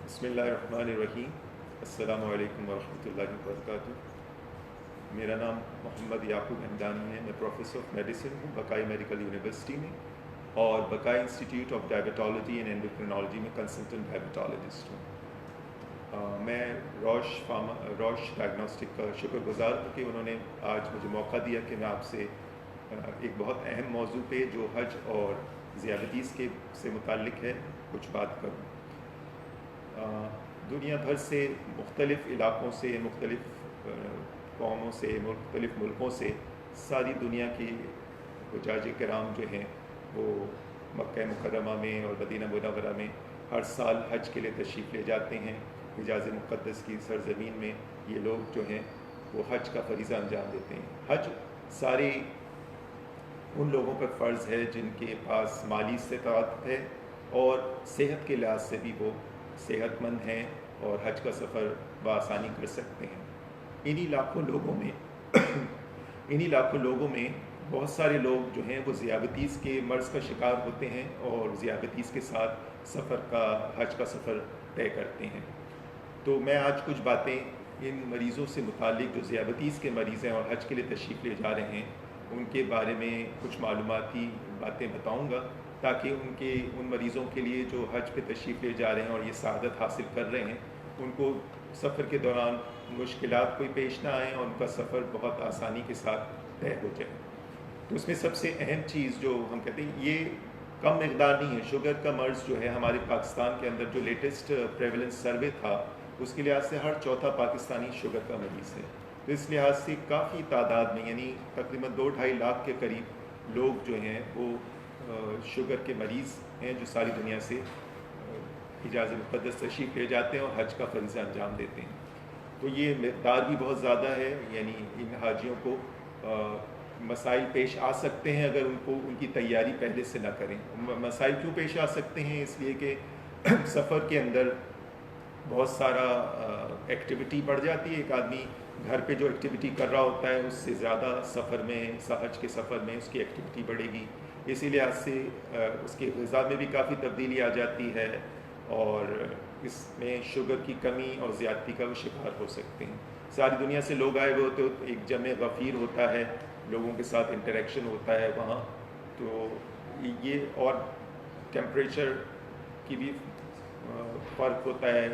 بسم اللہ الرحمن الرحیم۔ السلام علیکم ورحمۃ اللہ وبرکاتہ۔ میرا نام محمد یعقوب ہمدانی ہے۔ میں پروفیسر آف میڈیسن ہوں بقائی میڈیکل یونیورسٹی میں، اور بقائی انسٹیٹیوٹ آف ڈائبٹالوجی اینڈ اینڈوکرینالوجی میں کنسلٹنٹ ڈائبٹالوجسٹ ہوں۔ میں روش ڈائگنوسٹک کا شکر گزار ہوں کہ انہوں نے آج مجھے موقع دیا کہ میں آپ سے ایک بہت اہم موضوع پہ جو حج اور ذیابطیس کے سے متعلق ہے کچھ بات کروں۔ دنیا بھر سے مختلف علاقوں سے، مختلف قوموں سے، مختلف ملکوں سے ساری دنیا کی حجاج کرام جو ہیں وہ مکہ مکرمہ میں اور مدینہ منورہ میں ہر سال حج کے لیے تشریف لے جاتے ہیں۔ حجاز مقدس کی سرزمین میں یہ لوگ جو ہیں وہ حج کا فریضہ انجام دیتے ہیں۔ حج سارے ان لوگوں پر فرض ہے جن کے پاس مالی استطاعت ہے اور صحت کے لحاظ سے بھی وہ صحت مند ہیں اور حج کا سفر بآسانی کر سکتے ہیں۔ انہی لاکھوں لوگوں میں بہت سارے لوگ جو ہیں وہ ذیابطیس کے مرض کا شکار ہوتے ہیں اور ذیابطیس کے ساتھ حج کا سفر طے کرتے ہیں۔ تو میں آج کچھ باتیں ان مریضوں سے متعلق جو ذیابطیس کے مریض ہیں اور حج کے لیے تشریف لے جا رہے ہیں ان کے بارے میں کچھ معلوماتی باتیں بتاؤں گا، تاکہ ان مریضوں کے لیے جو حج پہ تشریف لے جا رہے ہیں اور یہ سعادت حاصل کر رہے ہیں ان کو سفر کے دوران مشکلات کوئی پیش نہ آئیں اور ان کا سفر بہت آسانی کے ساتھ طے ہو جائے۔ تو اس میں سب سے اہم چیز جو ہم کہتے ہیں، یہ کم مقدار نہیں ہے، شوگر کا مرض جو ہے ہمارے پاکستان کے اندر جو لیٹسٹ پریولنس سروے تھا اس کے لحاظ سے ہر چوتھا پاکستانی شوگر کا مریض ہے۔ تو اس لحاظ سے کافی تعداد میں، یعنی تقریباً 2-2.5 لاکھ کے قریب لوگ جو ہیں وہ شوگر کے مریض ہیں جو ساری دنیا سے حجاز مقدس تشریف لے جاتے ہیں اور حج کا فریضہ انجام دیتے ہیں۔ تو یہ مقدار بھی بہت زیادہ ہے، یعنی ان حاجیوں کو مسائل پیش آ سکتے ہیں اگر ان کی تیاری پہلے سے نہ کریں۔ مسائل کیوں پیش آ سکتے ہیں؟ اس لیے کہ سفر کے اندر بہت سارا ایکٹیویٹی بڑھ جاتی ہے۔ ایک آدمی گھر پہ جو ایکٹیویٹی کر رہا ہوتا ہے اس سے زیادہ حج کے سفر میں اس کی ایکٹیویٹی بڑھے گی، اسی لحاظ سے اس کے غذا میں بھی کافی تبدیلی آ جاتی ہے اور اس میں شوگر کی کمی اور زیادتی کا وہ شکار ہو سکتے ہیں۔ ساری دنیا سے لوگ آئے ہوئے ہوتے ہیں، ایک جمع غفیر ہوتا ہے، لوگوں کے ساتھ انٹریکشن ہوتا ہے وہاں، تو یہ اور ٹیمپریچر کی بھی فرق ہوتا ہے،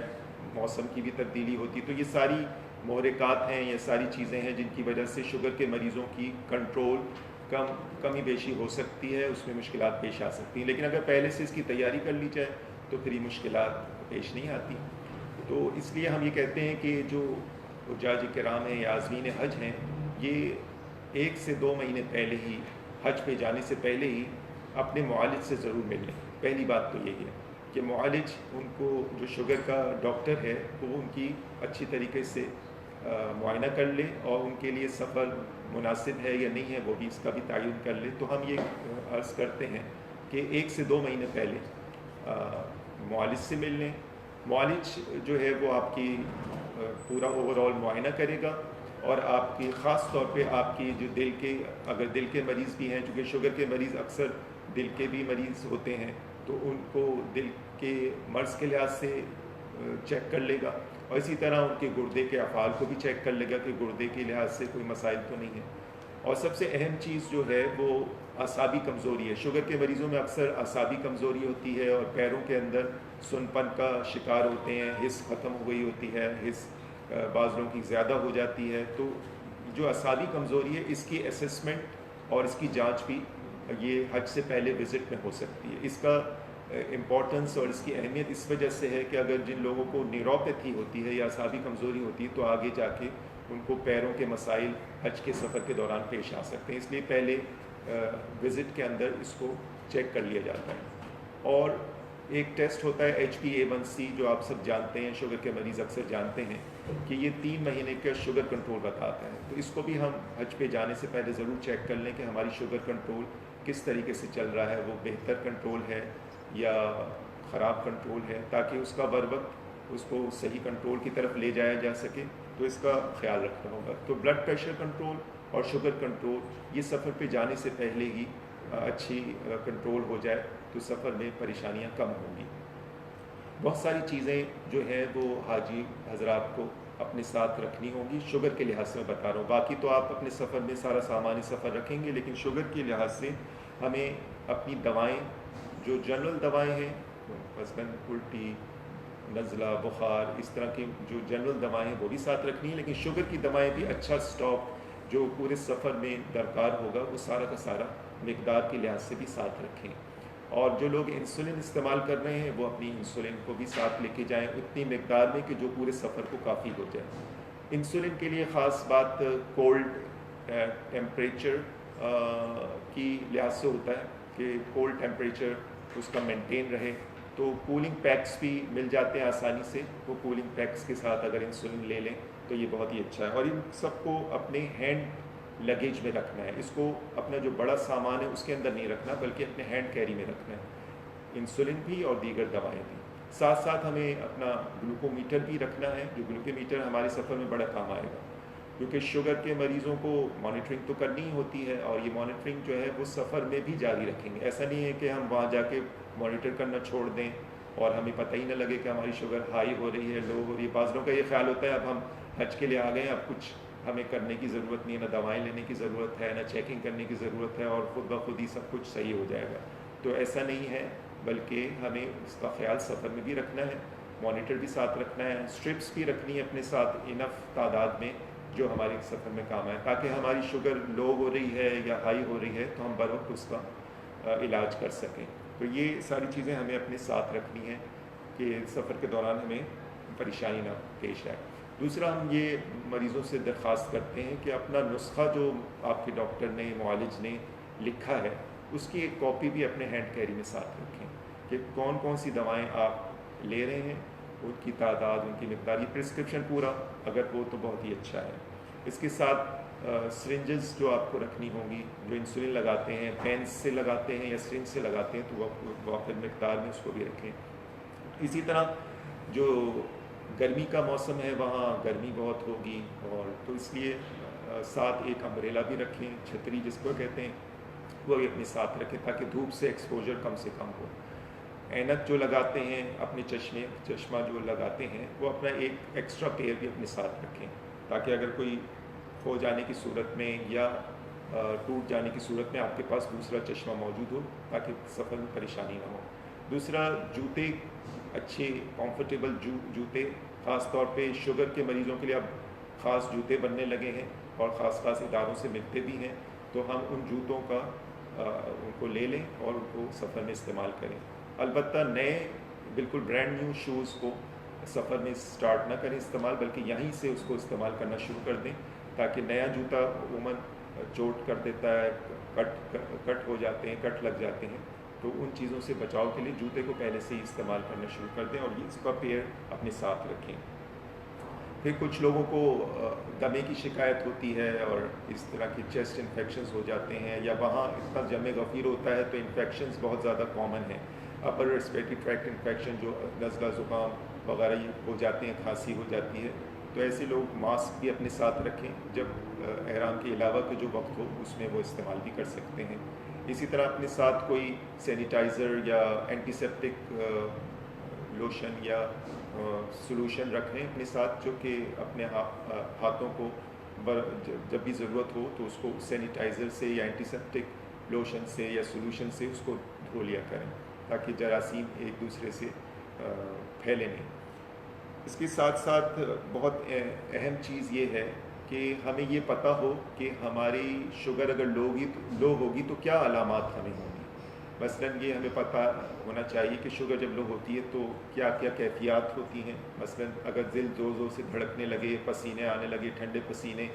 موسم کی بھی تبدیلی ہوتی ہے۔ تو یہ ساری محرکات ہیں، یہ ساری چیزیں ہیں جن کی وجہ سے شوگر کے مریضوں کی کنٹرول کمی بیشی ہو سکتی ہے، اس میں مشکلات پیش آ سکتی ہیں۔ لیکن اگر پہلے سے اس کی تیاری کر لی جائے تو پھر یہ مشکلات پیش نہیں آتی۔ تو اس لیے ہم یہ کہتے ہیں کہ جو حجاج کرام ہیں یا عازمین حج ہیں، یہ 1 سے 2 مہینے پہلے ہی، حج پہ جانے سے پہلے ہی اپنے معالج سے ضرور مل لیں۔ پہلی بات تو یہی ہے کہ معالج ان کو، جو شوگر کا ڈاکٹر ہے، وہ ان کی اچھی طریقے سے معائنہ کر لے اور ان کے لیے سفر مناسب ہے یا نہیں ہے وہ بھی اس کا بھی تعین کر لے۔ تو ہم یہ عرض کرتے ہیں کہ 1 سے 2 مہینے پہلے معالج سے مل لیں۔ معالج جو ہے وہ آپ کی پورا اوور آل معائنہ کرے گا اور آپ کی خاص طور پہ آپ کی جو اگر دل کے مریض بھی ہیں، چونکہ شوگر کے مریض اکثر دل کے بھی مریض ہوتے ہیں، تو ان کو دل کے مرض کے لحاظ سے چیک کر لے گا، اور اسی طرح ان کے گردے کے افعال کو بھی چیک کر لے گا کہ گردے کے لحاظ سے کوئی مسائل تو نہیں ہے۔ اور سب سے اہم چیز جو ہے وہ اعصابی کمزوری ہے۔ شوگر کے مریضوں میں اکثر اعصابی کمزوری ہوتی ہے اور پیروں کے اندر سن پن کا شکار ہوتے ہیں، حس ختم ہو گئی ہوتی ہے، حس بعض لوگوں کی زیادہ ہو جاتی ہے۔ تو جو اعصابی کمزوری ہے اس کی اسیسمنٹ اور اس کی جانچ بھی یہ حج سے پہلے وزٹ میں ہو سکتی ہے۔ اس کا امپورٹنس اور اس کی اہمیت اس وجہ سے ہے کہ اگر جن لوگوں کو نیوروپیتھی ہوتی ہے یا اعصابی کمزوری ہوتی ہے تو آگے جا کے ان کو پیروں کے مسائل حج کے سفر کے دوران پیش آ سکتے ہیں، اس لیے پہلے وزٹ کے اندر اس کو چیک کر لیا جاتا ہے۔ اور ایک ٹیسٹ ہوتا ہے HbA1c، جو آپ سب جانتے ہیں، شوگر کے مریض اکثر جانتے ہیں کہ یہ 3 مہینے کا شوگر کنٹرول بتاتا ہے۔ تو اس کو بھی ہم حج پہ جانے سے پہلے ضرور چیک کر لیں کہ ہماری شوگر کنٹرول کس طریقے سے چل رہا ہے، وہ بہتر کنٹرول ہے یا خراب کنٹرول ہے، تاکہ اس کا بر وقت اس کو صحیح کنٹرول کی طرف لے جایا جا سکے، تو اس کا خیال رکھنا ہوگا۔ تو بلڈ پریشر کنٹرول اور شوگر کنٹرول یہ سفر پہ جانے سے پہلے ہی اچھی کنٹرول ہو جائے تو سفر میں پریشانیاں کم ہوں گی۔ بہت ساری چیزیں جو ہیں وہ حاجی حضرات کو اپنے ساتھ رکھنی ہوں گی، شوگر کے لحاظ سے میں بتا رہا ہوں، باقی تو آپ اپنے سفر میں سارا سامان سفر رکھیں گے، لیکن شوگر کے لحاظ سے ہمیں اپنی دوائیں جو جنرل دوائیں ہیں، مثلاً الٹی، نزلہ، بخار، اس طرح کی جو جنرل دوائیں ہیں وہ بھی ساتھ رکھنی ہیں، لیکن شوگر کی دوائیں بھی اچھا سٹاک جو پورے سفر میں درکار ہوگا وہ سارا کا سارا مقدار کے لحاظ سے بھی ساتھ رکھیں۔ اور جو لوگ انسولن استعمال کر رہے ہیں وہ اپنی انسولن کو بھی ساتھ لے کے جائیں اتنی مقدار میں کہ جو پورے سفر کو کافی ہو جائے۔ انسولن کے لیے خاص بات کولڈ ٹیمپریچر کی لحاظ سے ہوتا ہے کہ کولڈ ٹیمپریچر اس کا مینٹین رہے، تو کولنگ پیکس بھی مل جاتے ہیں آسانی سے، وہ کولنگ پیکس کے ساتھ اگر انسولن لے لیں تو یہ بہت ہی اچھا ہے۔ اور ان سب کو اپنے ہینڈ لگیج میں رکھنا ہے، اس کو اپنا جو بڑا سامان ہے اس کے اندر نہیں رکھنا بلکہ اپنے ہینڈ کیری میں رکھنا ہے، انسولن بھی اور دیگر دوائیں بھی۔ ساتھ ساتھ ہمیں اپنا گلوکومیٹر بھی رکھنا ہے، جو گلوکومیٹر ہمارے سفر میں بڑا کام آئے گا، کیونکہ شوگر کے مریضوں کو مانیٹرنگ تو کرنی ہی ہوتی ہے، اور یہ مانیٹرنگ جو ہے وہ سفر میں بھی جاری رکھیں گے۔ ایسا نہیں ہے کہ ہم وہاں جا کے مانیٹر کرنا چھوڑ دیں اور ہمیں پتہ ہی نہ لگے کہ ہماری شوگر ہائی ہو رہی ہے، لو ہو رہی ہے۔ بعض لوگوں کا یہ خیال ہوتا ہے اب ہم حج کے لیے آ گئے ہیں، اب کچھ ہمیں کرنے کی ضرورت نہیں ہے، نہ دوائیں لینے کی ضرورت ہے، نہ چیکنگ کرنے کی ضرورت ہے، اور خود بخود ہی سب کچھ صحیح ہو جائے گا۔ تو ایسا نہیں ہے، بلکہ ہمیں اس کا خیال سفر میں بھی رکھنا ہے، مانیٹر بھی ساتھ رکھنا ہے، اسٹرپس بھی رکھنی ہے اپنے ساتھ انف تعداد میں جو ہماری سفر میں کام آئے، تاکہ ہماری شوگر لو ہو رہی ہے یا ہائی ہو رہی ہے تو ہم بروقت اس کا علاج کر سکیں۔ تو یہ ساری چیزیں ہمیں اپنے ساتھ رکھنی ہیں کہ سفر کے دوران ہمیں پریشانی نہ پیش آئے۔ دوسرا، ہم یہ مریضوں سے درخواست کرتے ہیں کہ اپنا نسخہ جو آپ کے ڈاکٹر نے، معالج نے لکھا ہے اس کی ایک کاپی بھی اپنے ہینڈ کیری میں ساتھ رکھیں کہ کون کون سی دوائیں آپ لے رہے ہیں، ان کی تعداد، ان کی مقدار، یہ پرسکرپشن پورا اگر ہو تو بہت ہی اچھا ہے۔ اس کے ساتھ سرنجز جو آپ کو رکھنی ہوں گی، جو انسولن لگاتے ہیں، پینس سے لگاتے ہیں یا سرنج سے لگاتے ہیں تو وہ واقعی مقدار میں اس کو بھی رکھیں۔ اسی طرح جو گرمی کا موسم ہے وہاں گرمی بہت ہوگی، اور تو اس لیے ساتھ ایک امبریلا بھی رکھیں، چھتری جس کو کہتے ہیں، وہ بھی اپنے ساتھ رکھیں تاکہ دھوپ سے ایکسپوجر کم سے کم ہو۔ اینک جو لگاتے ہیں، اپنے چشمہ جو لگاتے ہیں، وہ اپنا ایک ایکسٹرا پیئر بھی اپنے ساتھ رکھیں تاکہ اگر کوئی کھو جانے کی صورت میں یا ٹوٹ جانے کی صورت میں آپ کے پاس دوسرا چشمہ موجود ہو تاکہ سفر میں پریشانی نہ ہو۔ دوسرا، جوتے اچھے کمفرٹیبل جوتے، خاص طور پہ شوگر کے مریضوں کے لیے اب خاص جوتے بننے لگے ہیں اور خاص اداروں سے ملتے بھی ہیں، تو ہم ان جوتوں کا ان کو لے لیں اور ان کو سفر میں استعمال کریں۔ البتہ نئے بالکل برانڈ نیو شوز کو سفر میں سٹارٹ نہ کریں استعمال، بلکہ یہیں سے اس کو استعمال کرنا شروع کر دیں، تاکہ نیا جوتا عموماً چوٹ کر دیتا ہے، کٹ ہو جاتے ہیں، کٹ لگ جاتے ہیں، تو ان چیزوں سے بچاؤ کے لیے جوتے کو پہلے سے ہی استعمال کرنا شروع کر دیں اور اس کا پیئر اپنے ساتھ رکھیں۔ پھر کچھ لوگوں کو دمے کی شکایت ہوتی ہے اور اس طرح کی چیسٹ انفیکشنز ہو جاتے ہیں، یا وہاں اتنا جم غفیر ہوتا ہے تو انفیکشنز بہت زیادہ کامن ہیں، اپر ریسپیریٹری ٹریکٹ انفیکشن جو نزلہ، زکام وغیرہ یہ ہو جاتے ہیں، کھانسی ہو جاتی ہے، تو ایسے لوگ ماسک بھی اپنے ساتھ رکھیں، جب احرام کے علاوہ کے جو وقت ہو اس میں وہ استعمال بھی کر سکتے ہیں۔ اسی طرح اپنے ساتھ کوئی سینیٹائزر یا اینٹی سیپٹک لوشن یا سلوشن رکھ لیں اپنے ساتھ، جو کہ اپنے ہاتھوں کو جب بھی ضرورت ہو تو اس کو سینیٹائزر سے یا اینٹی سیپٹک لوشن سے یا سلوشن سے اس کو دھو لیا کریں تاکہ جراثیم ایک دوسرے سے پھیلے نہیں۔ اس کے ساتھ ساتھ بہت اہم چیز یہ ہے کہ ہمیں یہ پتہ ہو کہ ہماری شوگر اگر لو ہوگی تو کیا علامات ہمیں ہوں گی۔ مثلاً یہ ہمیں پتہ ہونا چاہیے کہ شوگر جب لو ہوتی ہے تو کیا کیا کیفیات ہوتی ہیں۔ مثلاً اگر دل زور زور سے دھڑکنے لگے، پسینے آنے لگے، ٹھنڈے پسینے،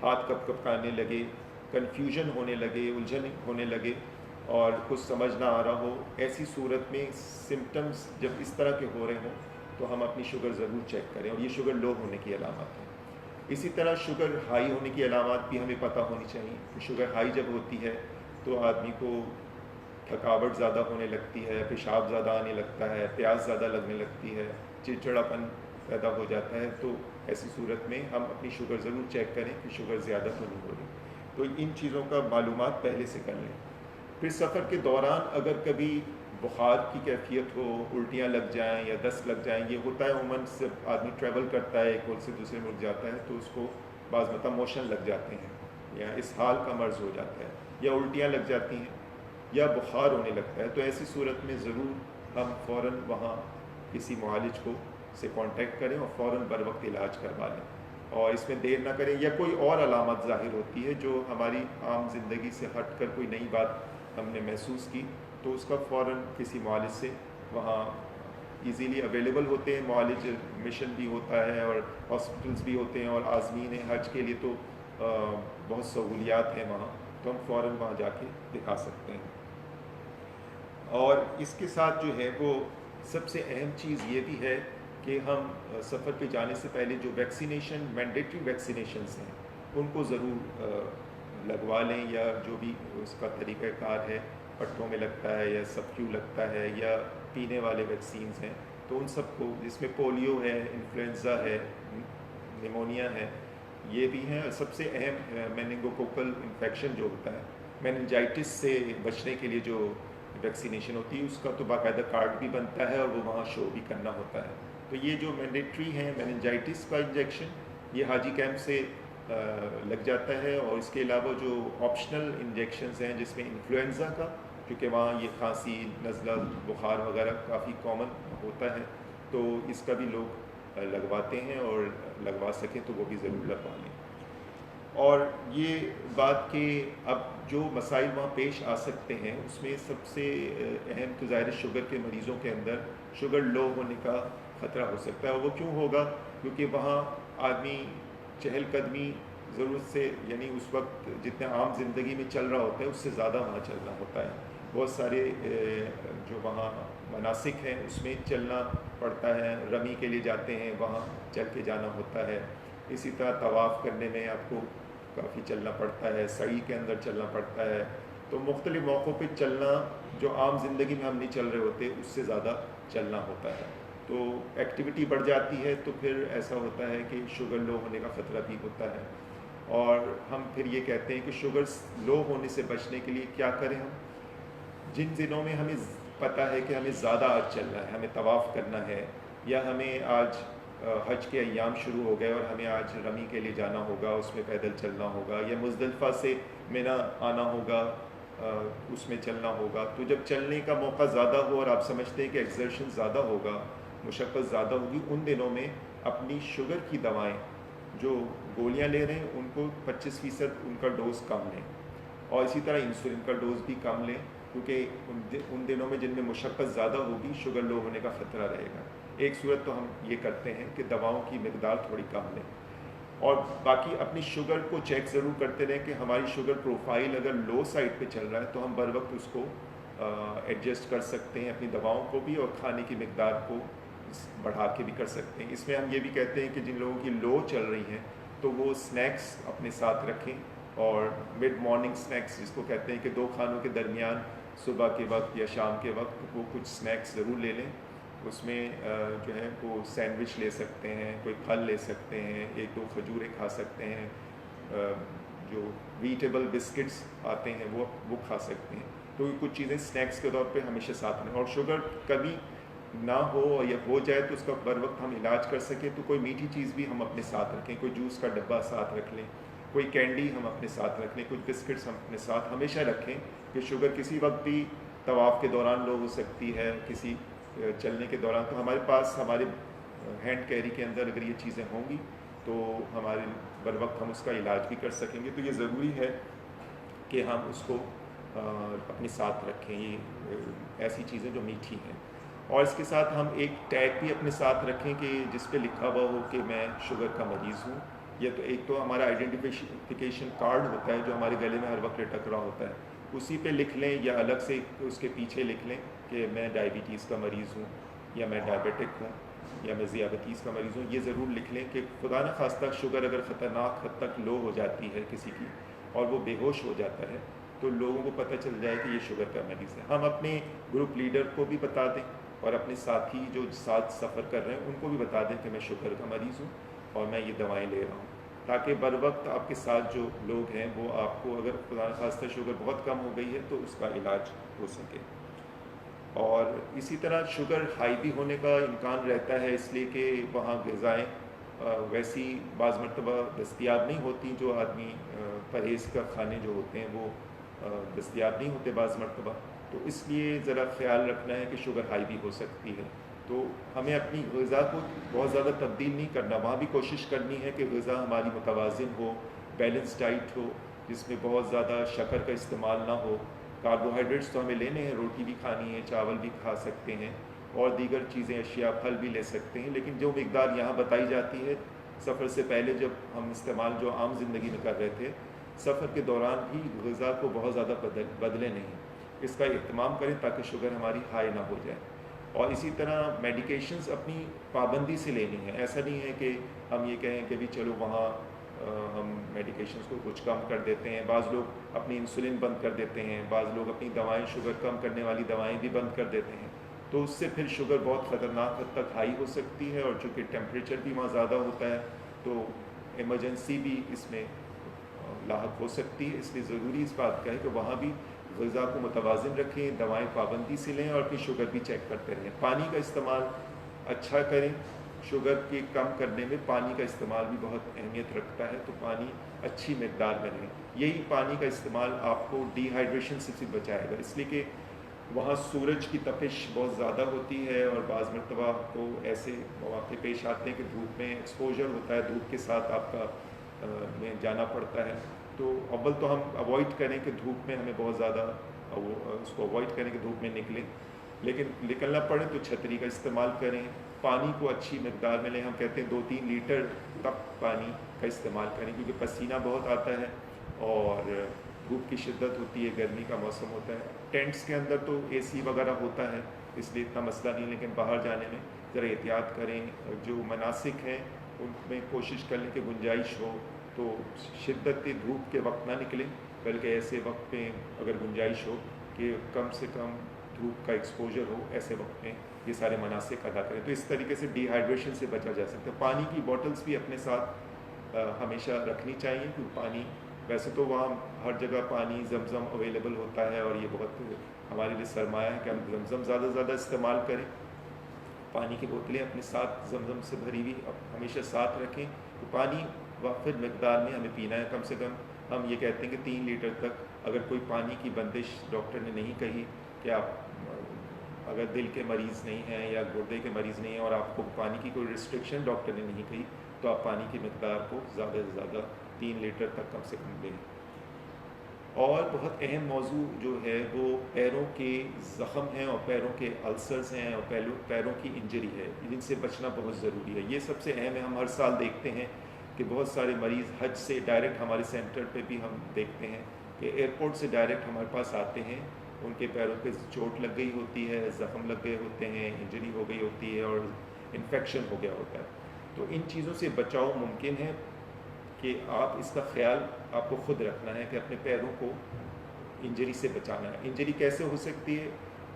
ہاتھ کپ کپانے لگے، کنفیوژن ہونے لگے، الجھن ہونے لگے اور کچھ سمجھ نہ آ رہا ہو، ایسی صورت میں سمٹمز جب اس طرح کے ہو رہے ہوں تو ہم اپنی شوگر ضرور چیک کریں، اور یہ شوگر لو ہونے کی علامات ہیں۔ اسی طرح شوگر ہائی ہونے کی علامات بھی ہمیں پتہ ہونی چاہیے۔ شوگر ہائی جب ہوتی ہے تو آدمی کو تھکاوٹ زیادہ ہونے لگتی ہے، پیشاب زیادہ آنے لگتا ہے، پیاس زیادہ لگنے لگتی ہے، چڑچڑاپن پیدا ہو جاتا ہے، تو ایسی صورت میں ہم اپنی شوگر ضرور چیک کریں کہ شوگر زیادہ تو نہیں ہو رہی۔ تو ان چیزوں کا معلومات پہلے سے کر لیں۔ پھر سفر کے دوران اگر کبھی بخار کی کیفیت ہو، الٹیاں لگ جائیں یا دست لگ جائیں، یہ ہوتا ہے عموماً جب آدمی ٹریول کرتا ہے ایک ملک سے دوسرے ملک جاتا ہے تو اس کو بعض مرتبہ موشن لگ جاتے ہیں یا اسہال کا مرض ہو جاتا ہے یا الٹیاں لگ جاتی ہیں یا بخار ہونے لگتا ہے، تو ایسی صورت میں ضرور ہم فوراً وہاں کسی معالج کو سے کانٹیکٹ کریں اور فوراً بر وقت علاج کروا لیں اور اس میں دیر نہ کریں، یا کوئی اور علامت ظاہر ہوتی ہے جو ہماری عام زندگی سے ہٹ کر کوئی نئی بات ہم نے محسوس کی تو اس کا فوراً کسی معالج سے، وہاں ایزیلی اویلیبل ہوتے ہیں معالج، مشن بھی ہوتا ہے اور ہاسپٹلس بھی ہوتے ہیں اور عازمین حج کے لیے تو بہت سہولیات ہیں وہاں، تو ہم فوراً وہاں جا کے دکھا سکتے ہیں۔ اور اس کے ساتھ جو ہے وہ سب سے اہم چیز یہ بھی ہے کہ ہم سفر پہ جانے سے پہلے جو ویکسینیشن مینڈیٹری ویکسینیشنز ہیں ان کو ضرور لگوا لیں، یا جو بھی اس کا طریقہ کار ہے، پٹھوں میں لگتا ہے یا سب کیو لگتا ہے یا پینے والے ویکسینز ہیں، تو ان سب کو، جس میں پولیو ہے، انفلوئنزا ہے، نیمونیا ہے، یہ بھی ہیں۔ سب سے اہم میننگوکوکل انفیکشن جو ہوتا ہے، میننجائٹس سے بچنے کے لیے جو ویکسینیشن ہوتی ہے، اس کا تو باقاعدہ کارڈ بھی بنتا ہے اور وہ وہاں شو بھی کرنا ہوتا ہے۔ تو یہ جو مینڈیٹری ہیں، میننجائٹس کا انجیکشن یہ حاجی کیمپ سے لگ جاتا ہے، اور اس کے علاوہ جو آپشنل انجیکشنز ہیں جس میں انفلوئنزا کا، کیونکہ وہاں یہ کھانسی، نزلہ، بخار وغیرہ کافی کامن ہوتا ہے، تو اس کا بھی لوگ لگواتے ہیں، اور لگوا سکیں تو وہ بھی ضرور لگوا لیں۔ اور یہ بات کہ اب جو مسائل وہاں پیش آ سکتے ہیں اس میں سب سے اہم تو ظاہر شوگر کے مریضوں کے اندر شوگر لو ہونے کا خطرہ ہو سکتا ہے، اور وہ کیوں ہوگا؟ کیونکہ وہاں آدمی چہل قدمی ضرورت سے، یعنی اس وقت جتنے عام زندگی میں چل رہا ہوتا ہے اس سے زیادہ وہاں چلنا ہوتا ہے، بہت سارے جو وہاں مناسک ہیں اس میں چلنا پڑتا ہے، رمی کے لیے جاتے ہیں وہاں چل کے جانا ہوتا ہے، اسی طرح طواف کرنے میں آپ کو کافی چلنا پڑتا ہے، سعی کے اندر چلنا پڑتا ہے، تو مختلف موقعوں پہ چلنا جو عام زندگی میں ہم نہیں چل رہے ہوتے اس سے زیادہ چلنا ہوتا ہے، تو ایکٹیویٹی بڑھ جاتی ہے، تو پھر ایسا ہوتا ہے کہ شوگر لو ہونے کا خطرہ بھی ہوتا ہے۔ اور ہم پھر یہ کہتے ہیں کہ شوگر لو ہونے سے بچنے کے لیے کیا کریں؟ ہم جن دنوں میں ہمیں پتہ ہے کہ ہمیں زیادہ آج چلنا ہے، ہمیں طواف کرنا ہے، یا ہمیں آج حج کے ایام شروع ہو گئے اور ہمیں آج رمی کے لیے جانا ہوگا، اس میں پیدل چلنا ہوگا، یا مزدلفہ سے مینا آنا ہوگا، اس میں چلنا ہوگا، تو جب چلنے کا موقع زیادہ ہو اور آپ سمجھتے ہیں کہ ایکزرشن زیادہ ہوگا، مشقت زیادہ ہوگی، ان دنوں میں اپنی شوگر کی دوائیں جو گولیاں لے رہے ہیں ان کو 25% ان کا ڈوز کم لیں، اور اسی طرح انسولین کا ڈوز بھی کم لیں، کیونکہ ان دنوں میں جن میں مشقت زیادہ ہوگی شوگر لو ہونے کا خطرہ رہے گا۔ ایک صورت تو ہم یہ کرتے ہیں کہ دواؤں کی مقدار تھوڑی کم لیں، اور باقی اپنی شوگر کو چیک ضرور کرتے رہیں کہ ہماری شوگر پروفائل اگر لو سائڈ پہ چل رہا ہے تو ہم بر وقت اس کو ایڈجسٹ کر سکتے ہیں، اپنی دواؤں کو بھی اور کھانے کی مقدار کو بڑھا کے بھی کر سکتے ہیں۔ اس میں ہم یہ بھی کہتے ہیں کہ جن لوگوں کی لو چل رہی ہیں تو وہ سنیکس اپنے ساتھ رکھیں، اور مڈ مارننگ سنیکس جس کو کہتے ہیں کہ دو کھانوں کے درمیان صبح کے وقت یا شام کے وقت وہ کچھ سنیکس ضرور لے لیں، اس میں جو ہے وہ سینڈوچ لے سکتے ہیں، کوئی پھل لے سکتے ہیں، ایک دو کھجوریں کھا سکتے ہیں، جو ویٹیبل بسکٹس آتے ہیں وہ کھا سکتے ہیں، تو یہ کچھ چیزیں سنیکس کے طور پہ ہمیشہ ساتھ رہیں۔ اور شوگر کبھی نہ ہو یا ہو جائے تو اس کا بر وقت ہم علاج کر سکیں تو کوئی میٹھی چیز بھی ہم اپنے ساتھ رکھیں، کوئی جوس کا ڈبہ ساتھ رکھ لیں، کوئی کینڈی ہم اپنے ساتھ رکھ لیں، کچھ بسکٹس ہم اپنے ساتھ ہمیشہ رکھیں، کہ شوگر کسی وقت بھی طواف کے دوران لو ہو سکتی ہے، کسی چلنے کے دوران، تو ہمارے پاس ہمارے ہینڈ کیری کے اندر اگر یہ چیزیں ہوں گی تو ہمارے بر وقت ہم اس کا علاج بھی کر سکیں گے۔ تو یہ ضروری ہے کہ ہم اس کو اپنے ساتھ رکھیں، یہ ایسی چیزیں جو میٹھی ہیں، اور اس کے ساتھ ہم ایک ٹیگ بھی اپنے ساتھ رکھیں کہ جس پہ لکھا ہوا ہو کہ میں شوگر کا مریض ہوں، یا تو ایک تو ہمارا آئیڈینٹیفیکیشن کارڈ ہوتا ہے جو ہمارے گلے میں ہر وقت لٹک رہا ہوتا ہے، اسی پہ لکھ لیں، یا الگ سے اس کے پیچھے لکھ لیں کہ میں ڈائبٹیز کا مریض ہوں، یا میں ڈائبیٹک ہوں، یا میں ذیابطیس کا مریض ہوں۔ یہ ضرور لکھ لیں کہ خدا نہ خواستہ شوگر اگر خطرناک حد تک لو ہو جاتی ہے کسی کی اور وہ بے ہوش ہو جاتا ہے تو لوگوں کو پتہ چل جائے کہ یہ شوگر کا مریض ہے۔ ہم اپنے گروپ لیڈر کو بھی بتا دیں اور اپنے ساتھی جو ساتھ سفر کر رہے ہیں ان کو بھی بتا دیں کہ میں شوگر کا مریض ہوں اور میں یہ دوائیں لے رہا ہوں، تاکہ بر وقت آپ کے ساتھ جو لوگ ہیں وہ آپ کو، اگر خدا نخواستہ شوگر بہت کم ہو گئی ہے تو اس کا علاج ہو سکے۔ اور اسی طرح شوگر ہائی بھی ہونے کا امکان رہتا ہے، اس لیے کہ وہاں غذائیں ویسی بعض مرتبہ دستیاب نہیں ہوتی، جو آدمی پرہیز کا کھانے جو ہوتے ہیں وہ دستیاب نہیں ہوتے بعض مرتبہ، تو اس لیے ذرا خیال رکھنا ہے کہ شوگر ہائی بھی ہو سکتی ہے۔ تو ہمیں اپنی غذا کو بہت زیادہ تبدیل نہیں کرنا، وہاں بھی کوشش کرنی ہے کہ غذا ہماری متوازن ہو، بیلنس ڈائٹ ہو، جس میں بہت زیادہ شکر کا استعمال نہ ہو۔ کاربوہائیڈریٹس تو ہمیں لینے ہیں، روٹی بھی کھانی ہے، چاول بھی کھا سکتے ہیں اور دیگر چیزیں اشیاء پھل بھی لے سکتے ہیں، لیکن جو مقدار یہاں بتائی جاتی ہے سفر سے پہلے جب ہم استعمال جو عام زندگی میں کر رہے تھے، سفر کے دوران بھی غذا کو بہت زیادہ بدلے نہیں، اس کا اہتمام کریں تاکہ شوگر ہماری ہائی نہ ہو جائے۔ اور اسی طرح میڈیکیشنز اپنی پابندی سے لینی ہے، ایسا نہیں ہے کہ ہم یہ کہیں کہ بھی چلو وہاں ہم میڈیکیشنز کو کچھ کم کر دیتے ہیں، بعض لوگ اپنی انسولین بند کر دیتے ہیں، بعض لوگ اپنی دوائیں شوگر کم کرنے والی دوائیں بھی بند کر دیتے ہیں، تو اس سے پھر شوگر بہت خطرناک حد تک ہائی ہو سکتی ہے، اور چونکہ ٹیمپریچر بھی وہاں زیادہ ہوتا ہے تو ایمرجنسی بھی اس میں لاحق ہو سکتی ہے، اس لیے ضروری اس بات کا ہے کہ وہاں بھی غذا کو متوازن رکھیں، دوائیں پابندی سے لیں اور پھر شوگر بھی چیک کرتے رہیں۔ پانی کا استعمال اچھا کریں، شوگر کے کم کرنے میں پانی کا استعمال بھی بہت اہمیت رکھتا ہے، تو پانی اچھی مقدار میں لیں۔ یہی پانی کا استعمال آپ کو ڈی ہائیڈریشن سے بچائے گا، اس لیے کہ وہاں سورج کی تپش بہت زیادہ ہوتی ہے اور بعض مرتبہ آپ کو ایسے مواقع پیش آتے ہیں کہ دھوپ میں ایکسپوجر ہوتا ہے، دھوپ کے ساتھ آپ کا میں جانا پڑتا ہے، تو اول تو ہم اوائڈ کریں کہ دھوپ میں ہمیں بہت زیادہ اس کو اوائڈ کریں کہ دھوپ میں نکلیں، لیکن نکلنا پڑے تو چھتری کا استعمال کریں۔ پانی کو اچھی مقدار میں لیں، ہم کہتے ہیں 2-3 لیٹر تک پانی کا استعمال کریں، کیونکہ پسینہ بہت آتا ہے اور دھوپ کی شدت ہوتی ہے، گرمی کا موسم ہوتا ہے۔ ٹینٹس کے اندر تو اے سی وغیرہ ہوتا ہے، اس لیے اتنا مسئلہ نہیں، لیکن باہر جانے میں ذرا احتیاط کریں، جو مناسک ہیں ان میں کوشش کر لیں کہ گنجائش ہو تو شدت دھوپ کے وقت نہ نکلیں، بلکہ ایسے وقت پہ اگر گنجائش ہو کہ کم سے کم دھوپ کا ایکسپوجر ہو، ایسے وقت میں یہ سارے مناسک ادا کریں، تو اس طریقے سے ڈی ہائیڈریشن سے بچا جا سکتا ہے۔ پانی کی بوٹلز بھی اپنے ساتھ ہمیشہ رکھنی چاہیے، کیونکہ پانی ویسے تو وہاں ہر جگہ پانی زمزم اویلیبل ہوتا ہے اور یہ بہت ہمارے لیے سرمایہ ہے کہ ہم زمزم زیادہ سے زیادہ استعمال کریں۔ پانی کی بوتلیں اپنے ساتھ زمزم سے بھری ہوئی ہمیشہ ساتھ رکھیں، تو پانی وافر مقدار میں ہمیں پینا ہے، کم سے کم ہم یہ کہتے ہیں کہ 3 لیٹر تک۔ اگر کوئی پانی کی بندش ڈاکٹر نے نہیں کہی کہ آپ اگر دل کے مریض نہیں ہیں یا گردے کے مریض نہیں ہیں اور آپ کو پانی کی کوئی ریسٹرکشن ڈاکٹر نے نہیں کہی، تو آپ پانی کی مقدار کو زیادہ سے زیادہ 3 لیٹر تک کم سے کم لیں۔ اور بہت اہم موضوع جو ہے وہ پیروں کے زخم ہیں اور پیروں کے السرز ہیں اور پیروں کی انجری ہے، جن سے بچنا بہت ضروری ہے۔ یہ سب سے اہم ہے، ہم ہر سال دیکھتے ہیں کہ بہت سارے مریض حج سے ڈائریکٹ ہمارے سینٹر پہ بھی ہم دیکھتے ہیں کہ ایئرپورٹ سے ڈائریکٹ ہمارے پاس آتے ہیں، ان کے پیروں پہ چوٹ لگ گئی ہوتی ہے، زخم لگ گئے ہوتے ہیں، انجری ہو گئی ہوتی ہے اور انفیکشن ہو گیا ہوتا ہے۔ تو ان چیزوں سے بچاؤ ممکن ہے کہ آپ اس کا خیال آپ کو خود رکھنا ہے کہ اپنے پیروں کو انجری سے بچانا ہے۔ انجری کیسے ہو سکتی ہے؟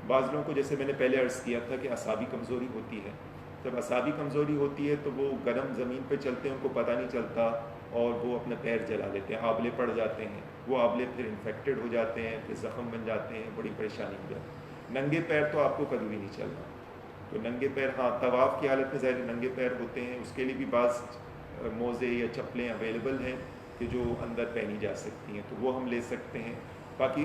بعض لوگوں کو، جیسے میں نے پہلے عرض کیا تھا، کہ اعصابی کمزوری ہوتی ہے۔ جب اعصابی کمزوری ہوتی ہے تو وہ گرم زمین پہ چلتے ہیں، ان کو پتہ نہیں چلتا اور وہ اپنے پیر جلا لیتے ہیں، آبلے پڑ جاتے ہیں، وہ آبلے پھر انفیکٹڈ ہو جاتے ہیں، پھر زخم بن جاتے ہیں، بڑی پریشانی ہو جاتی ہے۔ ننگے پیر تو آپ کو کبھی بھی نہیں چلنا، تو ننگے پیر، ہاں طواف کی حالت میں ظاہر ننگے پیر ہوتے ہیں، اس کے لیے بھی بعض موزے یا چپلیں اویلیبل ہیں کہ جو اندر پہنی جا سکتی ہیں، تو وہ ہم لے سکتے ہیں۔ باقی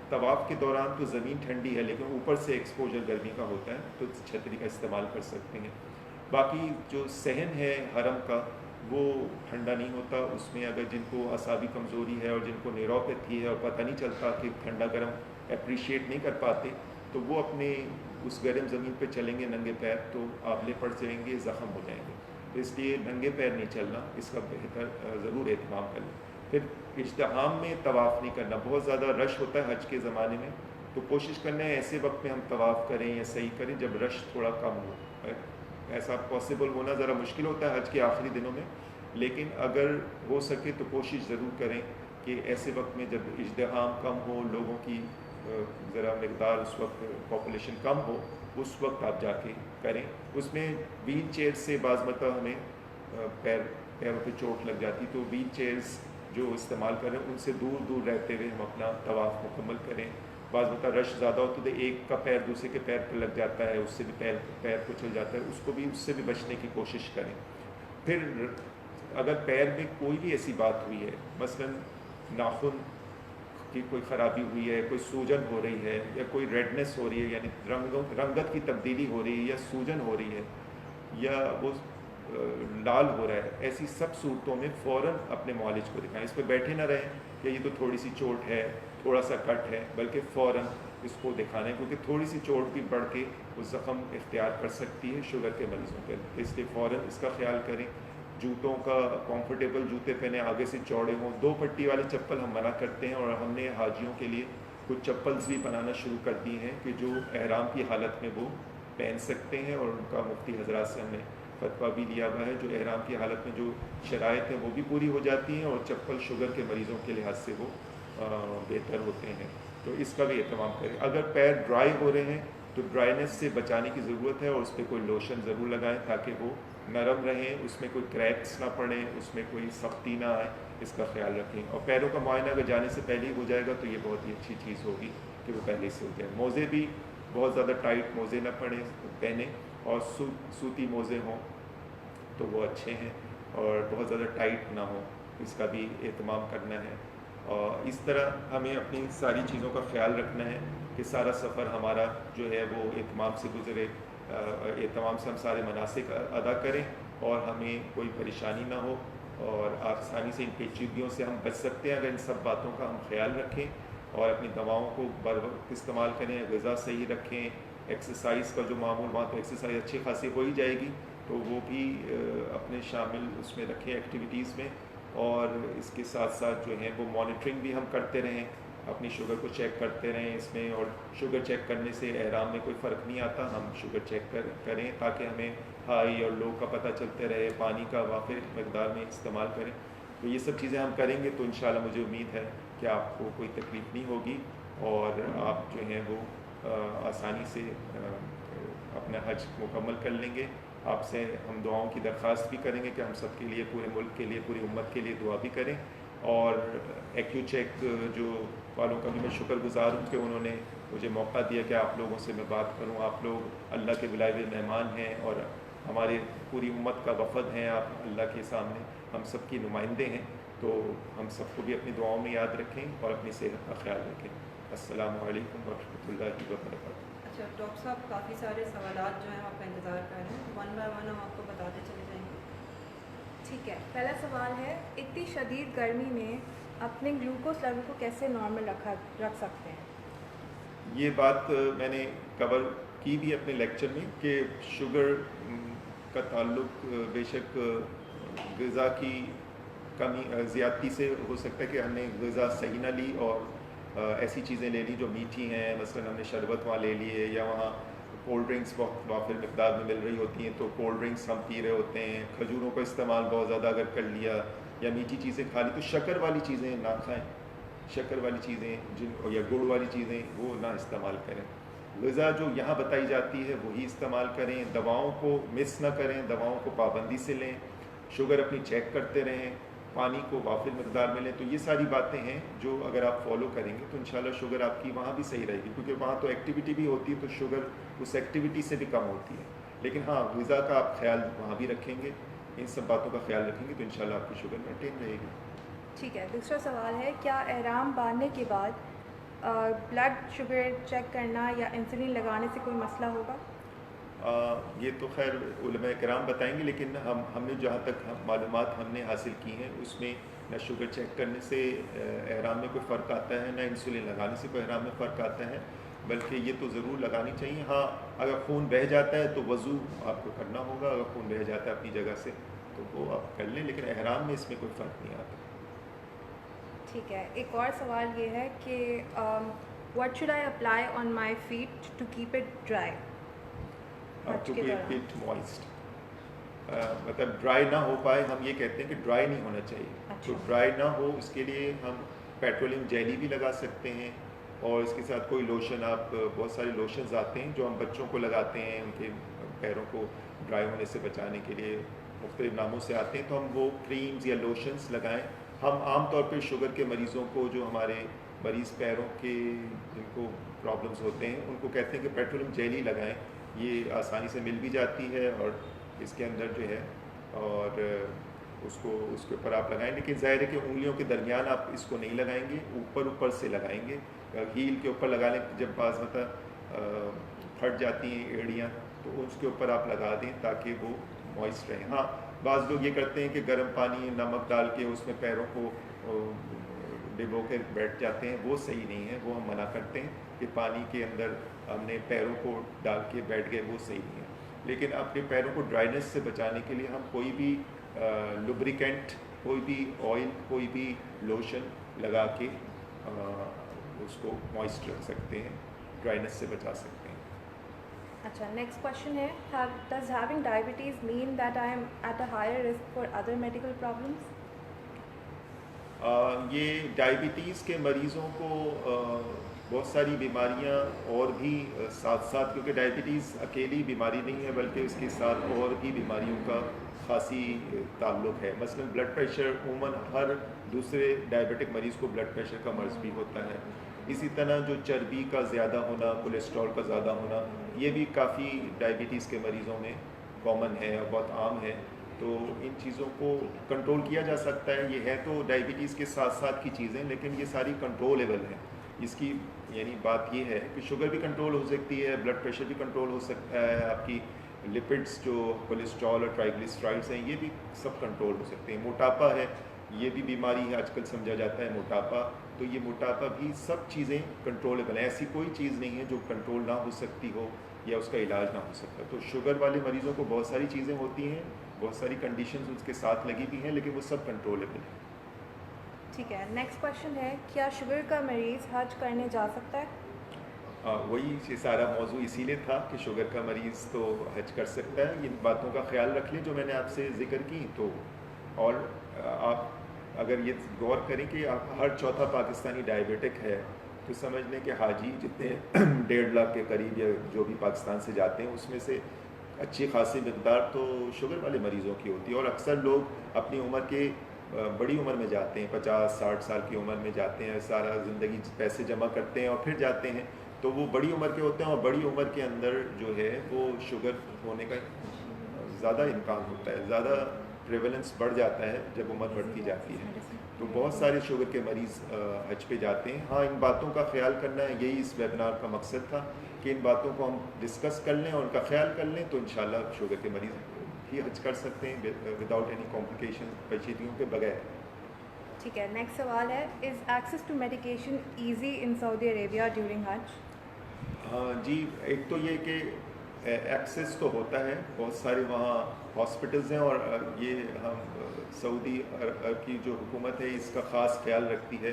طواف کے دوران تو زمین ٹھنڈی ہے لیکن اوپر سے ایکسپوجر گرمی کا ہوتا ہے، تو چھتری کا استعمال کر سکتے ہیں۔ باقی جو صحن ہے حرم کا وہ ٹھنڈا نہیں ہوتا، اس میں اگر جن کو اعصابی کمزوری ہے اور جن کو نیوروپیتھی ہے اور پتہ نہیں چلتا کہ ٹھنڈا گرم اپریشیٹ نہیں کر پاتے، تو وہ اپنے اس گرم زمین پہ چلیں گے ننگے پیر تو آبلے پڑ جائیں گے، زخم ہو جائیں گے، تو اس لیے ننگے پیر نہیں چلنا، اس کا بہتر ضرور اہتمام کریں۔ پھر اجتحام میں طواف نہیں کرنا، بہت زیادہ رش ہوتا ہے حج کے زمانے میں، تو کوشش کرنا ہے ایسے وقت میں ہم طواف کریں یا صحیح کریں جب رش تھوڑا کم ہو۔ ایسا پاسبل ہونا ذرا مشکل ہوتا ہے حج کے آخری دنوں میں، لیکن اگر ہو سکے تو کوشش ضرور کریں کہ ایسے وقت میں جب ازدحام کم ہو، لوگوں کی ذرا مقدار اس وقت پاپولیشن کم ہو، اس وقت آپ جا کے کریں۔ اس میں ویل چیئر سے بعض مرتبہ ہمیں پیروں پہ چوٹ لگ جاتی، تو ویل چیئرز جو استعمال کریں ان سے دور دور رہتے ہوئے ہم اپنا طواف مکمل کریں، بعض ہوتا رش زیادہ ہو تو ایک کا پیر دوسرے کے پیر پہ لگ جاتا ہے، اس سے بھی پیر کچل جاتا ہے، اس سے بھی بچنے کی کوشش کریں۔ پھر اگر پیر میں کوئی بھی ایسی بات ہوئی ہے، مثلا ناخن کی کوئی خرابی ہوئی ہے، کوئی سوجن ہو رہی ہے، یا کوئی ریڈنس ہو رہی ہے، یعنی رنگت کی تبدیلی ہو رہی ہے، یا سوجن ہو رہی ہے، یا وہ لال ہو رہا ہے، ایسی سب صورتوں میں فوراً اپنے معالج کو دکھائیں۔ اس پہ بیٹھے نہ رہیں کہ یہ تو تھوڑی سی چوٹ ہے، تھوڑا سا کٹ ہے، بلکہ فوراً اس کو دکھانا ہے، کیونکہ تھوڑی سی چوٹ بھی بڑھ کے وہ زخم اختیار کر سکتی ہے شوگر کے مریضوں کے، اس لیے فوراً اس کا خیال کریں۔ جوتوں کا کمفرٹیبل جوتے پہنے، آگے سے چوڑے ہوں، 2 پٹی والے چپل ہم منع کرتے ہیں، اور ہم نے حاجیوں کے لیے کچھ چپلز بھی بنانا شروع کر دی ہیں کہ جو احرام کی حالت میں وہ پہن سکتے ہیں، اور ان کا مفتی حضرات سے ہم نے فتویٰ بھی لیا ہوا ہے، جو احرام کی حالت میں جو شرائط ہیں وہ بھی پوری ہو جاتی ہیں، اور چپل شوگر کے مریضوں کے لحاظ سے وہ بہتر ہوتے ہیں، تو اس کا بھی اہتمام کریں۔ اگر پیر ڈرائی ہو رہے ہیں تو ڈرائینس سے بچانے کی ضرورت ہے، اور اس پہ کوئی لوشن ضرور لگائیں تاکہ وہ نرم رہیں، اس میں کوئی کریکس نہ پڑیں، اس میں کوئی سختی نہ آئے، اس کا خیال رکھیں۔ اور پیروں کا معائنہ اگر جانے سے پہلے ہی ہو جائے گا تو یہ بہت ہی اچھی چیز ہوگی کہ وہ پہلے سے ہو جائے۔ موزے بھی بہت زیادہ ٹائٹ موزے نہ پہنیں، اور سوتی موزے ہوں تو وہ اچھے ہیں، اور بہت زیادہ ٹائٹ نہ ہوں، اس کا بھی اہتمام کرنا ہے۔ اور اس طرح ہمیں اپنی ساری چیزوں کا خیال رکھنا ہے کہ سارا سفر ہمارا جو ہے وہ اہتمام سے گزرے، اہتمام سے ہم سارے مناسک ادا کریں، اور ہمیں کوئی پریشانی نہ ہو، اور آسانی سے ان پیچیدگیوں سے ہم بچ سکتے ہیں اگر ان سب باتوں کا ہم خیال رکھیں، اور اپنی دواؤں کو بر وقت استعمال کریں، غذا صحیح رکھیں، ایکسرسائز کا جو معمول، وہاں تو ایکسرسائز اچھی خاصی ہو ہی جائے گی، تو وہ بھی اپنے شامل اس میں رکھیں ایکٹیویٹیز میں، اور اس کے ساتھ ساتھ جو ہے وہ مانیٹرنگ بھی ہم کرتے رہیں، اپنی شوگر کو چیک کرتے رہیں اس میں، اور شوگر چیک کرنے سے احرام میں کوئی فرق نہیں آتا، ہم شوگر چیک کریں تاکہ ہمیں ہائی اور لو کا پتہ چلتے رہے، پانی کا وافر مقدار میں استعمال کریں۔ تو یہ سب چیزیں ہم کریں گے تو انشاءاللہ مجھے امید ہے کہ آپ کو کوئی تکلیف نہیں ہوگی، اور آپ جو ہیں وہ آسانی سے اپنا حج مکمل کر لیں گے۔ آپ سے ہم دعاؤں کی درخواست بھی کریں گے کہ ہم سب کے لیے، پورے ملک کے لیے، پوری امت کے لیے دعا بھی کریں، اور ایکیو چیک جو والوں کا بھی میں شکر گزار ہوں کہ انہوں نے مجھے موقع دیا کہ آپ لوگوں سے میں بات کروں۔ آپ لوگ اللہ کے بلائے ہوئے مہمان ہیں، اور ہمارے پوری امت کا وفد ہیں، آپ اللہ کے سامنے ہم سب کی نمائندے ہیں، تو ہم سب کو بھی اپنی دعاؤں میں یاد رکھیں اور اپنی صحت کا خیال رکھیں۔ السلام علیکم ورحمۃ اللہ وبرکاتہ۔ اچھا ڈاکٹر صاحب، کافی سارے سوالات جو ہیں آپ کا انتظار کر رہے ہیں، ون بائی ون ہم آپ کو بتاتے چلے جائیں گے۔ ٹھیک ہے، پہلا سوال ہے، اتنی شدید گرمی میں اپنے گلوکوز لیول کو کیسے نارمل رکھ سکتے ہیں؟ یہ بات میں نے کور کی بھی اپنے لیکچر میں کہ شوگر کا تعلق بے شک غذا کی کمی زیادتی سے ہو سکتا ہے کہ ہم نے غذا صحیح نہ لی اور ایسی چیزیں لے لی جو میٹھی ہیں، مثلا ہم نے شربت وہاں لے لیے، یا وہاں کولڈ ڈرنکس بہت وافر مقدار میں مل رہی ہوتی ہیں تو کولڈ ڈرنکس ہم پی رہے ہوتے ہیں، کھجوروں کا استعمال بہت زیادہ اگر کر لیا، یا میٹھی چیزیں کھا لی، تو شکر والی چیزیں نہ کھائیں، شکر والی چیزیں یا گڑ والی چیزیں وہ نہ استعمال کریں۔ غذا جو یہاں بتائی جاتی ہے وہی استعمال کریں، دواؤں کو مس نہ کریں، دواؤں کو پابندی سے لیں، شوگر اپنی چیک کرتے رہیں، پانی کو وافر مقدار میں لیں۔ تو یہ ساری باتیں ہیں جو اگر آپ فالو کریں گے تو انشاءاللہ شوگر آپ کی وہاں بھی صحیح رہے گی، کیونکہ وہاں تو ایکٹیویٹی بھی ہوتی ہے تو شوگر اس ایکٹیویٹی سے بھی کم ہوتی ہے، لیکن ہاں غذا کا آپ خیال وہاں بھی رکھیں گے، ان سب باتوں کا خیال رکھیں گے تو انشاءاللہ آپ کی شوگر مینٹین رہے گی۔ ٹھیک ہے، دوسرا سوال ہے، کیا احرام باندھنے کے بعد بلڈ شوگر چیک کرنا یا انسولین لگانے سے کوئی مسئلہ ہوگا؟ یہ تو خیر علماء کرام بتائیں گے، لیکن ہم نے جہاں تک معلومات ہم نے حاصل کی ہیں اس میں نہ شوگر چیک کرنے سے احرام میں کوئی فرق آتا ہے، نہ انسولین لگانے سے کوئی احرام میں فرق آتا ہے، بلکہ یہ تو ضرور لگانی چاہیے۔ ہاں اگر خون بہہ جاتا ہے تو وضو آپ کو کرنا ہوگا، اگر خون بہہ جاتا ہے اپنی جگہ سے تو وہ آپ کر لیں، لیکن احرام میں اس میں کوئی فرق نہیں آتا۔ ٹھیک ہے، ایک اور سوال یہ ہے کہ what should I apply on my feet to keep it dry? To keep it moist, مطلب ڈرائی نہ ہو پائے، ہم یہ کہتے ہیں کہ ڈرائی نہیں ہونا چاہیے، تو ڈرائی نہ ہو اس کے لیے ہم پیٹرولیم جیلی بھی لگا سکتے ہیں، اور اس کے ساتھ کوئی لوشن، آپ بہت سارے لوشنز آتے ہیں جو ہم بچوں کو لگاتے ہیں ان کے پیروں کو ڈرائی ہونے سے بچانے کے لیے، مختلف ناموں سے آتے ہیں، تو ہم وہ کریمز یا لوشنز لگائیں۔ ہم عام طور پہ شوگر کے مریضوں کو جو ہمارے مریض پیروں کے جن کو پرابلمس ہوتے ہیں ان کو کہتے ہیں کہ پیٹرولیم جیل ہی لگائیں, یہ آسانی سے مل بھی جاتی ہے اور اس کے اندر جو ہے اور اس کے اوپر آپ لگائیں, لیکن ظاہر ہے کہ انگلیوں کے درمیان آپ اس کو نہیں لگائیں گے, اوپر سے لگائیں گے. ہیل کے اوپر لگا لیں, جب بعض پھٹ جاتی ہیں ایڑیاں تو اس کے اوپر آپ لگا دیں تاکہ وہ موئسٹ رہیں. ہاں بعض لوگ یہ کرتے ہیں کہ گرم پانی نمک ڈال کے اس میں پیروں کو ڈبو کے بیٹھ جاتے ہیں, وہ صحیح نہیں ہے, وہ ہم منع کرتے ہیں کہ پانی کے اندر ہم نے پیروں کو ڈال کے بیٹھ گئے, وہ صحیح نہیں ہے. لیکن اپنے پیروں کو ڈرائنس سے بچانے کے لیے ہم کوئی بھی لوبریکینٹ, کوئی بھی آئل, کوئی بھی لوشن لگا کے اس کو موئسٹ رکھ سکتے ہیں, ڈرائنس سے بچا سکتے ہیں. اچھا, نیکسٹ کوشچن ہے, does having diabetes mean that I am at a higher risk for other medical problems? یہ ڈائبٹیز کے مریضوں کو بہت ساری بیماریاں اور بھی ساتھ ساتھ, کیونکہ ڈائبٹیز اکیلی بیماری نہیں ہے بلکہ اس کے ساتھ اور بھی بیماریوں کا خاصی تعلق ہے. مثلا بلڈ پریشر عموماً ہر دوسرے ڈائبٹک مریض کو بلڈ پریشر کا مرض بھی ہوتا ہے. اسی طرح جو چربی کا زیادہ ہونا, کولیسٹرول کا زیادہ ہونا, یہ بھی کافی ڈائبٹیز کے مریضوں میں کامن ہے اور بہت عام ہے. تو ان چیزوں کو کنٹرول کیا جا سکتا ہے. یہ ہے تو ڈائبٹیز کے ساتھ ساتھ کی چیزیں, لیکن یہ ساری کنٹرولیبل ہیں. اس کی یعنی بات یہ ہے کہ شوگر بھی کنٹرول ہو سکتی ہے, بلڈ پریشر بھی کنٹرول ہو سکتا ہے, آپ کی لپڈس جو کولیسٹرول اور ٹرائیگلیسرائڈس ہیں یہ بھی سب کنٹرول ہو سکتے ہیں. موٹاپا ہے, یہ بھی بیماری ہے آج کل سمجھا جاتا ہے موٹاپا, تو یہ موٹاپا بھی سب چیزیں کنٹرولبل ہیں. ایسی کوئی چیز نہیں ہے جو کنٹرول نہ ہو سکتی ہو یا اس کا علاج نہ ہو سکتا. تو شوگر والے مریضوں کو بہت ساری چیزیں ہوتی ہیں, بہت ساری کنڈیشنز اس کے ساتھ لگی ہوئی ہیں, لیکن وہ سب کنٹرولبل ہیں. ٹھیک ہے, نیکسٹ کوشچن ہے, کیا شوگر کا مریض حج کرنے جا سکتا ہے؟ وہی یہ سارا موضوع اسی لیے تھا کہ شوگر کا مریض تو حج کر سکتا ہے. ان باتوں کا خیال رکھ لیں جو میں نے آپ سے ذکر کی. تو اور آپ اگر یہ غور کریں کہ آپ ہر چوتھا پاکستانی ڈائبیٹک ہے تو سمجھ لیں کہ حاجی جتنے 1.5 لاکھ کے قریب یا جو بھی پاکستان سے جاتے ہیں اس میں سے اچھی خاصی مقدار تو شوگر والے مریضوں کی ہوتی ہے. اور اکثر لوگ اپنی عمر کے بڑی عمر میں جاتے ہیں, 50-60 سال کی عمر میں جاتے ہیں, سارا زندگی پیسے جمع کرتے ہیں اور پھر جاتے ہیں. تو وہ بڑی عمر کے ہوتے ہیں اور بڑی عمر کے اندر جو ہے وہ شوگر ہونے کا زیادہ امکان ہوتا ہے, زیادہ پریولنس بڑھ جاتا ہے جب عمر بڑھتی جاتی ہے. تو بہت سارے شوگر کے مریض حج پہ جاتے ہیں. ہاں ان باتوں کا خیال کرنا ہے, یہی اس ویبنار کا مقصد تھا کہ ان باتوں کو ہم ڈسکس کر لیں اور ان کا خیال کر لیں, تو انشاءاللہ شوگر کے مریض بھی حج کر سکتے ہیں وداؤٹ اینی کمپلیکیشن, پیچیدگیوں کے بغیر. ٹھیک ہے, نیکسٹ سوال ہے, is access to medication easy in Saudi Arabia during Hajj? جی, ایک تو یہ کہ ایکسیس تو ہوتا ہے, بہت سارے وہاں ہاسپٹلز ہیں, اور یہ ہم سعودی عرب کی جو حکومت ہے اس کا خاص خیال رکھتی ہے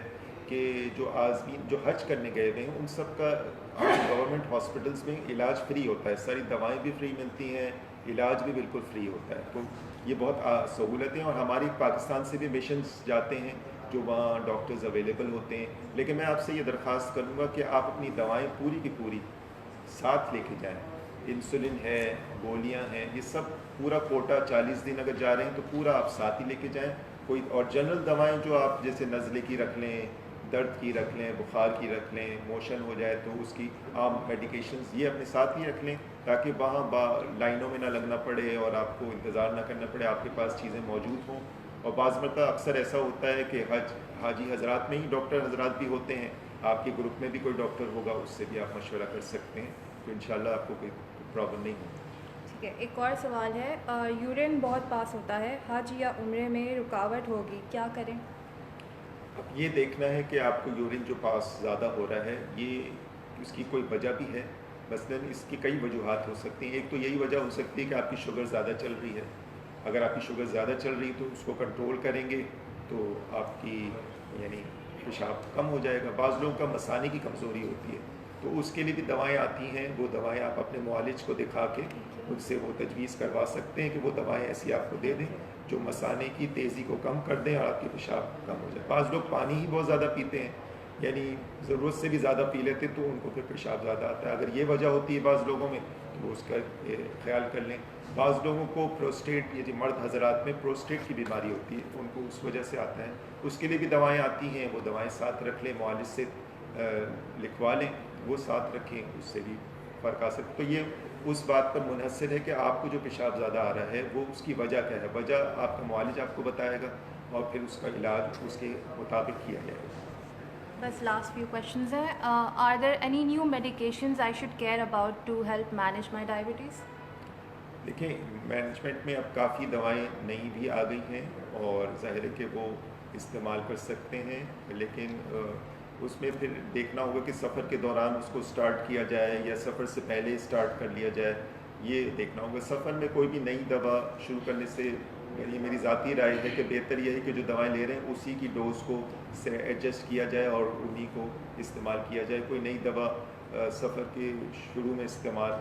کہ جو عازمین جو حج کرنے گئے ہوئے ہیں ان سب کا گورنمنٹ ہاسپٹلز میں علاج فری ہوتا ہے, ساری دوائیں بھی فری ملتی ہیں, علاج بھی بالکل فری ہوتا ہے. تو یہ بہت سہولتیں, اور ہماری پاکستان سے بھی مشنز جاتے ہیں جو وہاں ڈاکٹرز اویلیبل ہوتے ہیں. لیکن میں آپ سے یہ درخواست کروں گا کہ آپ اپنی دوائیں پوری کی پوری ساتھ لے کے جائیں. انسولن ہے, گولیاں ہیں, یہ سب پورا کوٹا 40 دن اگر جا رہے ہیں تو پورا آپ ساتھ ہی لے کے جائیں. کوئی اور جنرل دوائیں جو آپ جیسے نزلے کی رکھ لیں, درد کی رکھ لیں, بخار کی رکھ لیں, موشن ہو جائے تو اس کی عام میڈیکیشنز یہ اپنے ساتھ ہی رکھ لیں تاکہ وہاں لائنوں میں نہ لگنا پڑے اور آپ کو انتظار نہ کرنا پڑے, آپ کے پاس چیزیں موجود ہوں. اور بعض مرتبہ اکثر ایسا ہوتا ہے کہ حاجی حضرات میں ہی ڈاکٹر حضرات بھی ہوتے ہیں, آپ کے گروپ میں بھی کوئی ڈاکٹر ہوگا, اس سے بھی آپ مشورہ کر سکتے ہیں, تو انشاءاللہ آپ کو کوئی پرابلم نہیں ہوگی. ٹھیک ہے, ایک اور سوال ہے, یورین بہت پاس ہوتا ہے, حج یا عمرے میں رکاوٹ ہوگی, کیا کریں؟ اب یہ دیکھنا ہے کہ آپ کو یورین جو پاس زیادہ ہو رہا ہے یہ اس کی کوئی وجہ بھی ہے. مثلاً اس کی کئی وجوہات ہو سکتی ہیں. ایک تو یہی وجہ ہو سکتی ہے کہ آپ کی شوگر زیادہ چل رہی ہے. اگر آپ کی شوگر زیادہ چل رہی تو اس کو کنٹرول کریں گے تو آپ کی یعنی پیشاب کم ہو جائے گا. بعض لوگوں کا مثانے کی کمزوری ہوتی ہے تو اس کے لیے بھی دوائیں آتی ہیں, وہ دوائیں آپ اپنے معالج کو دکھا کے ان سے وہ تجویز کروا سکتے ہیں کہ وہ دوائیں ایسی آپ کو دے دیں جو مثانے کی تیزی کو کم کر دیں اور آپ کی پیشاب کم ہو جائے. بعض لوگ پانی ہی بہت زیادہ پیتے ہیں, یعنی ضرورت سے بھی زیادہ پی لیتے تو ان کو پھر پیشاب زیادہ آتا ہے. اگر یہ وجہ ہوتی ہے بعض لوگوں میں تو اس کا خیال کر لیں. بعض لوگوں کو پروسٹیٹ، یہ جو مرد حضرات میں پروسٹیٹ کی بیماری ہوتی ہے ان کو اس وجہ سے آتا ہے، اس کے لیے بھی دوائیں آتی ہیں، وہ دوائیں ساتھ رکھ لیں، معالج سے لکھوا لیں، وہ ساتھ رکھیں، اس سے بھی فرق آ سکتا. تو یہ اس بات پر منحصر ہے کہ آپ کو جو پیشاب زیادہ آ رہا ہے وہ اس کی وجہ کیا ہے. وجہ آپ کا معالج آپ کو بتائے گا اور پھر اس کا علاج اس کے مطابق کیا جائے گا. بس لاسٹ فیو کویشچنز ہیں. Are there any new medications I should care about to help manage my diabetes? دیکھیں مینجمنٹ میں اب کافی دوائیں نئی بھی آ گئی ہیں اور ظاہر ہے کہ وہ استعمال کر سکتے ہیں، لیکن اس میں پھر دیکھنا ہوگا کہ سفر کے دوران اس کو سٹارٹ کیا جائے یا سفر سے پہلے سٹارٹ کر لیا جائے، یہ دیکھنا ہوگا. سفر میں کوئی بھی نئی دوا شروع کرنے سے یہ میری ذاتی رائے ہے کہ بہتر یہ ہے کہ جو دوائیں لے رہے ہیں اسی کی ڈوز کو سے ایڈجسٹ کیا جائے اور انہی کو استعمال کیا جائے. کوئی نئی دوا سفر کے شروع میں استعمال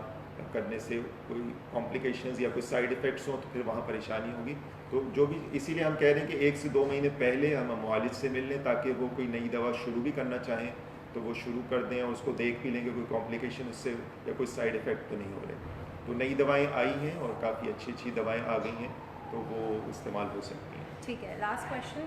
کرنے سے کوئی کمپلیکیشنز یا کوئی سائیڈ ایفیکٹس ہوں تو پھر وہاں پریشانی ہوگی. تو جو بھی اسی لیے ہم کہہ رہے ہیں کہ 1 سے 2 مہینے پہلے ہم معالج سے مل لیں تاکہ وہ کوئی نئی دوا شروع بھی کرنا چاہیں تو وہ شروع کر دیں اور اس کو دیکھ بھی لیں کہ کوئی کمپلیکیشن اس سے یا کوئی سائیڈ ایفیکٹ تو نہیں ہو رہے. تو نئی دوائیں آئی ہیں اور کافی اچھی اچھی دوائیں آ گئی ہیں تو وہ استعمال ہو سکتی ہیں. ٹھیک ہے. Last question,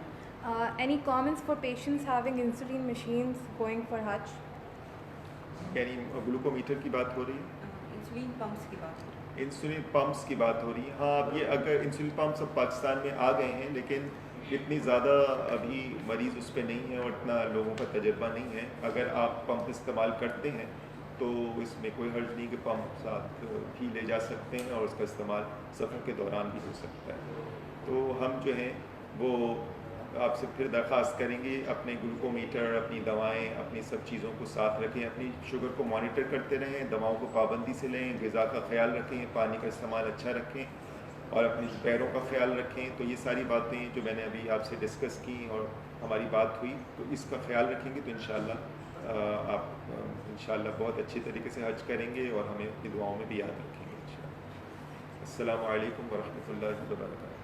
any comments for patients having insulin machines going for Hajj? یعنی گلوکو میٹر کی بات ہو رہی ہے، انسولین پمپس کی بات کریں. انسولین پمپس کی بات ہو رہی ہے. ہاں اب یہ اگر انسولین پمپس اب پاکستان میں آ گئے ہیں لیکن اتنی زیادہ ابھی مریض اس پہ نہیں ہیں اور اتنا لوگوں کا تجربہ نہیں ہے. اگر آپ پمپ استعمال کرتے ہیں تو اس میں کوئی حرج نہیں کہ پمپ ساتھ بھی لے جا سکتے ہیں اور اس کا استعمال سفر کے دوران بھی ہو سکتا ہے. تو ہم جو ہیں وہ آپ سے پھر درخواست کریں گے اپنے گلوکو میٹر، اپنی دوائیں، اپنی سب چیزوں کو ساتھ رکھیں، اپنی شوگر کو مانیٹر کرتے رہیں، دواؤں کو پابندی سے لیں، غذا کا خیال رکھیں، پانی کا استعمال اچھا رکھیں اور اپنے پیروں کا خیال رکھیں. تو یہ ساری باتیں جو میں نے ابھی آپ سے ڈسکس کی اور ہماری بات ہوئی تو اس کا خیال رکھیں گے تو انشاءاللہ آپ انشاءاللہ بہت اچھی طریقے سے حج کریں گے اور ہمیں اپنی دعاؤں میں بھی یاد رکھیں گے انشاءاللہ. السلام علیکم ورحمۃ اللہ وبرکاتہ.